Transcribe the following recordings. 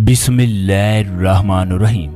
बिस्मिल्लाहिर्रहमानुर्रहीम।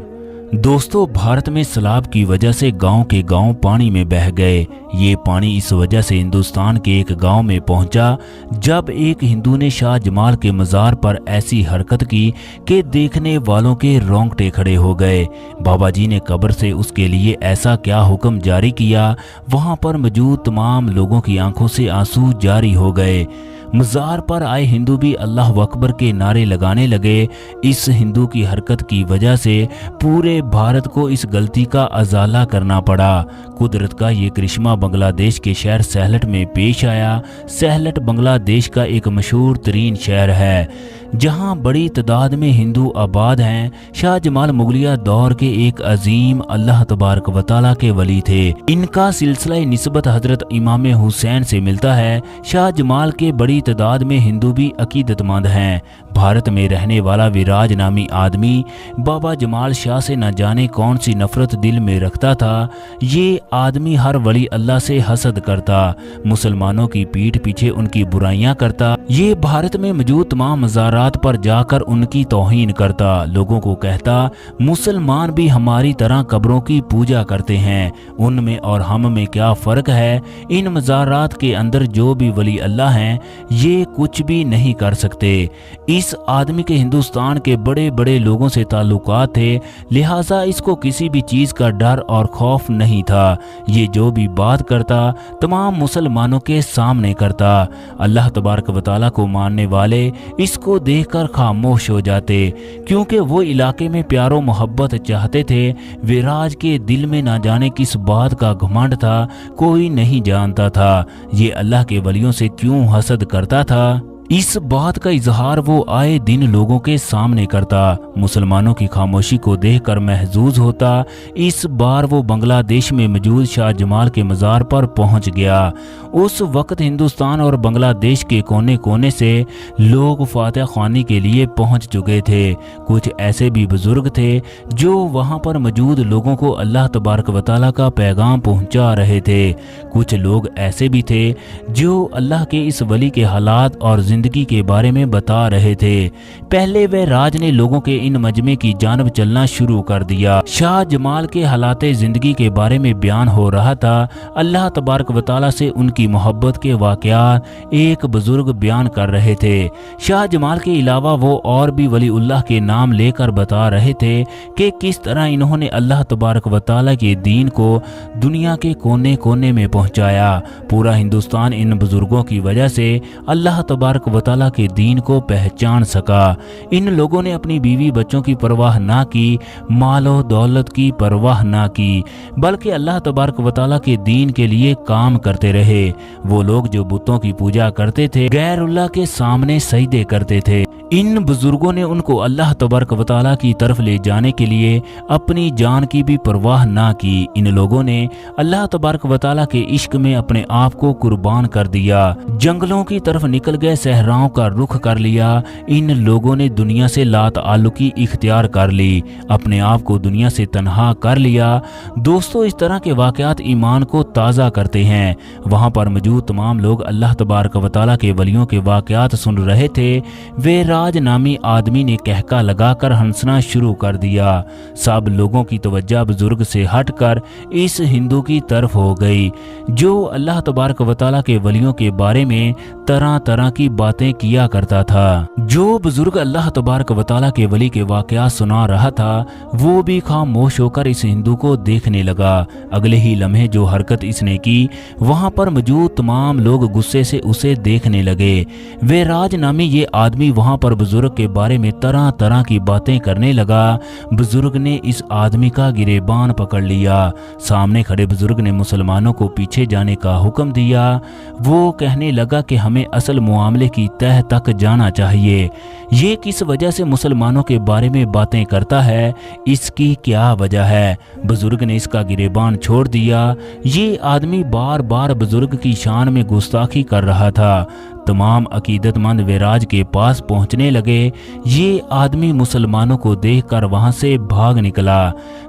दोस्तों, भारत में सैलाब की वजह से गांव के गांव पानी में बह गए। ये पानी इस वजह से हिंदुस्तान के एक गांव में पहुंचा जब एक हिंदू ने शाह जमाल के मज़ार पर ऐसी हरकत की कि देखने वालों के रोंगटे खड़े हो गए। बाबा जी ने कब्र से उसके लिए ऐसा क्या हुक्म जारी किया, वहां पर मौजूद तमाम लोगों की आंखों से आंसू जारी हो गए। मज़ार पर आए हिंदू भी अल्लाह अकबर के नारे लगाने लगे। इस हिंदू की हरकत की वजह से पूरे भारत को इस गलती का अजाला करना पड़ा। कुदरत का ये करिश्मा बांग्लादेश के शहर सैलट में पेश आया। सैलट बांग्लादेश का एक मशहूर तरीन शहर है जहां बड़ी तादाद में हिंदू आबाद हैं। शाह जमाल मुगलिया दौर के एक अजीम अल्लाह तबारक व तआला के वली थे। इनका सिलसिला निस्बत हजरत इमाम हुसैन से मिलता है। शाह जमाल के बड़ी तादाद में हिंदू भी अकीदतमंद हैं। भारत में रहने वाला विराज नामी आदमी बाबा जमाल शाह से न जाने कौन सी नफरत दिल में रखता था। ये आदमी हर वली अल्लाह से हसद करता, मुसलमानों की पीठ पीछे उनकी बुराइयां करता। ये भारत में मौजूद तमाम मज़ारात पर जाकर उनकी तौहीन करता। लोगों को कहता, मुसलमान भी हमारी तरह कब्रों की पूजा करते हैं, उनमें और हम में क्या फ़र्क है। इन मज़ारात के अंदर जो भी वली अल्लाह हैं ये कुछ भी नहीं कर सकते। इस आदमी के हिंदुस्तान के बड़े बड़े लोगों से ताल्लुकात थे, लिहाजा इसको किसी भी चीज़ का डर और खौफ नहीं था। ये जो भी बात करता तमाम मुसलमानों के सामने करता। अल्लाह तबारक व तआला को मानने वाले इसको देखकर खामोश हो जाते, क्योंकि वो इलाके में प्यारो मोहब्बत चाहते थे। विराज के दिल में ना जाने किस बात का घमंड था, कोई नहीं जानता था। ये अल्लाह के वलियों से क्यों हसद करता था। इस बात का इजहार वो आए दिन लोगों के सामने करता। मुसलमानों की खामोशी को देखकर महजूज होता। इस बार वो बांग्लादेश में मौजूद शाह जमाल के मज़ार पर पहुंच गया। उस वक्त हिंदुस्तान और बांग्लादेश के कोने कोने से लोग फातिहा ख्वानी के लिए पहुंच चुके थे। कुछ ऐसे भी बुजुर्ग थे जो वहां पर मौजूद लोगों को अल्लाह तबारक व तआला का पैगाम पहुंचा रहे थे। कुछ लोग ऐसे भी थे जो अल्लाह के इस वली के हालात और जिंदगी के बारे में बता रहे थे। पहले वह राज ने लोगों के इन मजमे की जानब चलना शुरू कर दिया। शाह जमाल के हालाते जिंदगी के बारे में बयान हो रहा था। अल्लाह तबारक व तआला से उनकी मोहब्बत के वाक़यात एक बुजुर्ग बयान कर रहे थे। शाह जमाल के अलावा वो और भी वलीउल्लाह के नाम लेकर बता रहे थे कि किस तरह इन्होंने अल्लाह तबारक व तआला के दीन को दुनिया के कोने कोने में पहुंचाया। पूरा हिंदुस्तान इन बुजुर्गों की वजह से अल्लाह तबारक व तआला के दीन को पहचान सका। इन लोगों ने अपनी बीवी बच्चों की परवाह ना की, मालो दौलत की परवाह ना की, बल्कि अल्लाह तबारक व तआला के दीन के लिए काम करते रहे। वो लोग जो बुतों की पूजा करते थे, गैरुल्लाह के सामने सजदे करते थे। इन बुजुर्गों ने उनको अल्लाह तबारक व तआला की तरफ ले जाने के लिए अपनी जान की भी परवाह ना की। इन लोगों ने अल्लाह तबारक व तआला के इश्क में अपने आप को कुर्बान कर दिया। जंगलों की तरफ निकल गए, सहराओं का रुख कर लिया। इन लोगों ने दुनिया से लाताल्लुकी इख्तियार कर ली, अपने आप को दुनिया से तन्हा कर लिया। दोस्तों, इस तरह के वाक़यात ईमान को ताज़ा करते हैं। वहाँ पर मौजूद तमाम लोग अल्लाह तबारक व तआला के वलियों के वाक़यात सुन रहे थे। वे राज नामी आदमी ने कहका लगाकर हंसना शुरू कर दिया। सब लोगों की तवज्जो बुजुर्ग से हटकर इस हिंदू की तरफ हो गई जो अल्लाह तबारक व तआला के वलियों के बारे में तरह तरह की बातें किया करता था। जो बुजुर्ग अल्लाह तबारक व तआला के वली के वाक़यात सुना रहा था वो भी खामोश होकर इस हिंदू को देखने लगा। अगले ही लम्हे जो हरकत इसने की, वहां पर मौजूद तमाम लोग गुस्से से उसे देखने लगे। वे राज नामी ये आदमी वहां पर बुजुर्ग के बारे में तरह तरह की बातें करने लगा। बुजुर्ग ने इस आदमी का गिरेबान पकड़ लिया। सामने खड़े बुजुर्ग ने मुसलमानों को पीछे जाने का हुक्म दिया। वो कहने लगा कि हमें असल मामले की तह तक जाना चाहिए। ये किस वजह से मुसलमानों के बारे में बातें करता है, इसकी क्या वजह है। बुजुर्ग ने इसका गिरेबान छोड़ दिया। ये आदमी बार बार बुजुर्ग की शान में गुस्ताखी कर रहा था। तमाम अकीदत मंद वेराज के पास पहुंचने लगे। ये आदमी मुसलमानों को देखकर वहां से भाग निकला।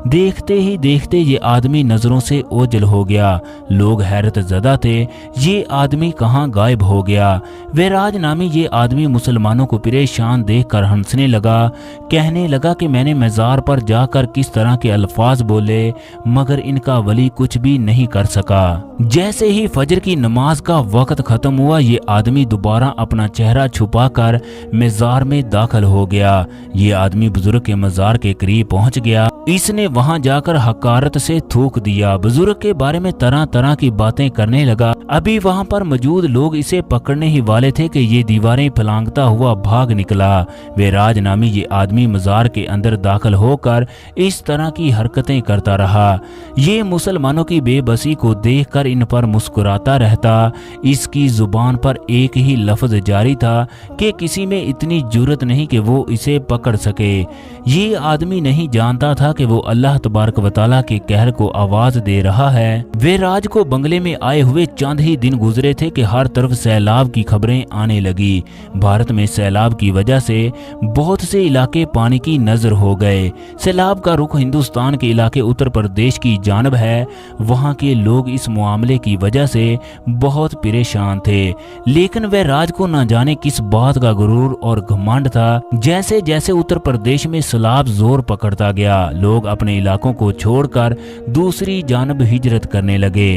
देखते ही देखते ये आदमी नजरों से ओझल हो गया। लोग हैरत ज़दा थे, ये आदमी कहाँ गायब हो गया। वेराज नामी ये आदमी मुसलमानों को परेशान देखकर हंसने लगा। कहने लगा कि मैंने मज़ार पर जाकर किस तरह के अल्फाज बोले, मगर इनका वली कुछ भी नहीं कर सका। जैसे ही फजर की नमाज का वक्त खत्म हुआ, ये आदमी दोबारा अपना चेहरा छुपाकर मज़ार में दाखिल हो गया। ये आदमी बुजुर्ग के मज़ार के करीब पहुंच गया। इसने वहां जाकर हकारत से थूक दिया। बुजुर्ग के बारे में तरह तरह की बातें करने लगा। अभी वहां पर मौजूद लोग इसे पकड़ने ही वाले थे कि ये दीवारें फलांगता हुआ भाग निकला। वेराज नामी ये आदमी मज़ार के अंदर दाखिल होकर इस तरह की हरकतें करता रहा। ये मुसलमानों की बेबसी को देखकर इन पर मुस्कुराता रहता। इसकी जुबान पर एक ही लफ्ज जारी था कि किसी में इतनी जुर्रत नहीं कि वो इसे पकड़ सके। ये आदमी नहीं जानता था कि वो अल्लाह तबारक व तआला के कहर को आवाज दे रहा है। वेराज को बंगले में आए हुए चंद ही दिन गुजरे थे कि हर तरफ सैलाब की खबरें आने लगी। भारत में सैलाब की वजह से बहुत से इलाके पानी की नजर हो गए। सैलाब का रुख हिंदुस्तान के इलाके उत्तर प्रदेश की जानब है। वहाँ के लोग इस मामले की वजह से बहुत परेशान थे, लेकिन वेराज को न जाने किस बात का गुरूर और घमंड था। जैसे जैसे उत्तर प्रदेश में सैलाब जोर पकड़ता गया, लोग अपने इलाकों को छोड़कर दूसरी जानब हिजरत करने लगे।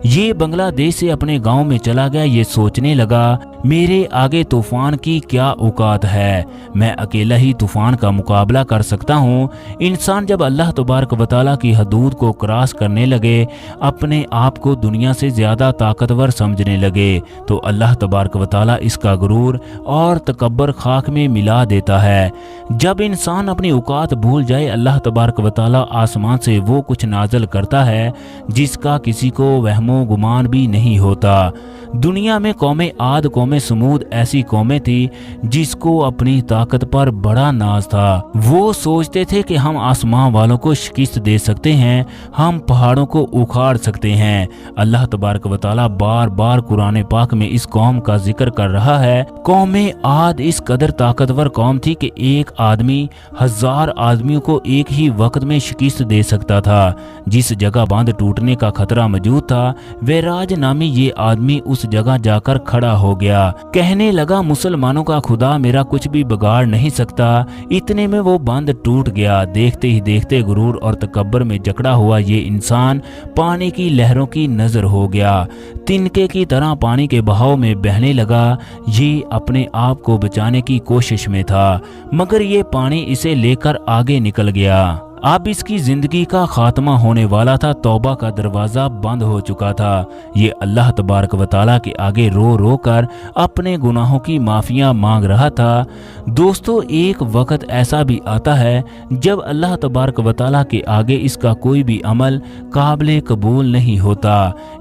ये बांग्लादेश से अपने गांव में चला गया। ये सोचने लगा, मेरे आगे तूफान की क्या औकात है, मैं अकेला ही तूफान का मुकाबला कर सकता हूँ। इंसान जब अल्लाह तबारक व तआला की हदूद को क्रॉस करने लगे, अपने आप को दुनिया से ज्यादा ताकतवर समझने लगे, तो अल्लाह तबारक व तआला इसका गुरूर और तकब्बर खाक में मिला देता है। जब इंसान अपनी औकात भूल जाए, अल्लाह तबारक व तआला आसमान से वो कुछ नाजल करता है जिसका किसी को वहमो गुमान भी नहीं होता। दुनिया में कौमे आद कौमे समूद ऐसी कौमें थी जिसको अपनी ताकत पर बड़ा नाज था। वो सोचते थे कि हम आसमान वालों को शिकस्त दे सकते हैं, हम पहाड़ों को उखाड़ सकते हैं। अल्लाह तबारक व तआला बार बार कुरान पाक में इस कौम का जिक्र कर रहा है। कौमे आद इस कदर ताकतवर कौम थी कि एक आदमी 1000 आदमियों को एक ही वक्त में शिकस्त दे सकता था। जिस जगह बांध टूटने का खतरा मौजूद था, वेराज नामी ये आदमी उस जगह जाकर खड़ा हो गया। कहने लगा, मुसलमानों का खुदा मेरा कुछ भी बिगाड़ नहीं सकता। इतने में वो बांध टूट गया। देखते ही देखते गुरूर और तकब्बर में जकड़ा हुआ ये इंसान पानी की लहरों की नजर हो गया। तिनके की तरह पानी के बहाव में बहने लगा। ये अपने आप को बचाने की कोशिश में था, मगर ये पानी इसे लेकर आगे निकल गया। अब इसकी जिंदगी का खात्मा होने वाला था। तौबा का दरवाजा बंद हो चुका था। ये अल्लाह तबारक व तआला के आगे रो रो कर अपने गुनाहों की माफिया मांग रहा था। दोस्तों, एक वक्त ऐसा भी आता है जब अल्लाह तबारक व तआला के आगे इसका कोई भी अमल काबिल कबूल नहीं होता।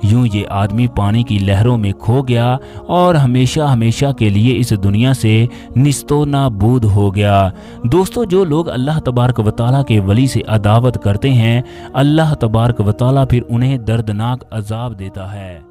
यूं ये आदमी पानी की लहरों में खो गया और हमेशा हमेशा के लिए इस दुनिया से निस्तो नाबूद हो गया। दोस्तों, जो लोग अल्लाह तबारक व तआला के वली से अदावत करते हैं, अल्लाह तबारक व तआला फिर उन्हें दर्दनाक अजाब देता है।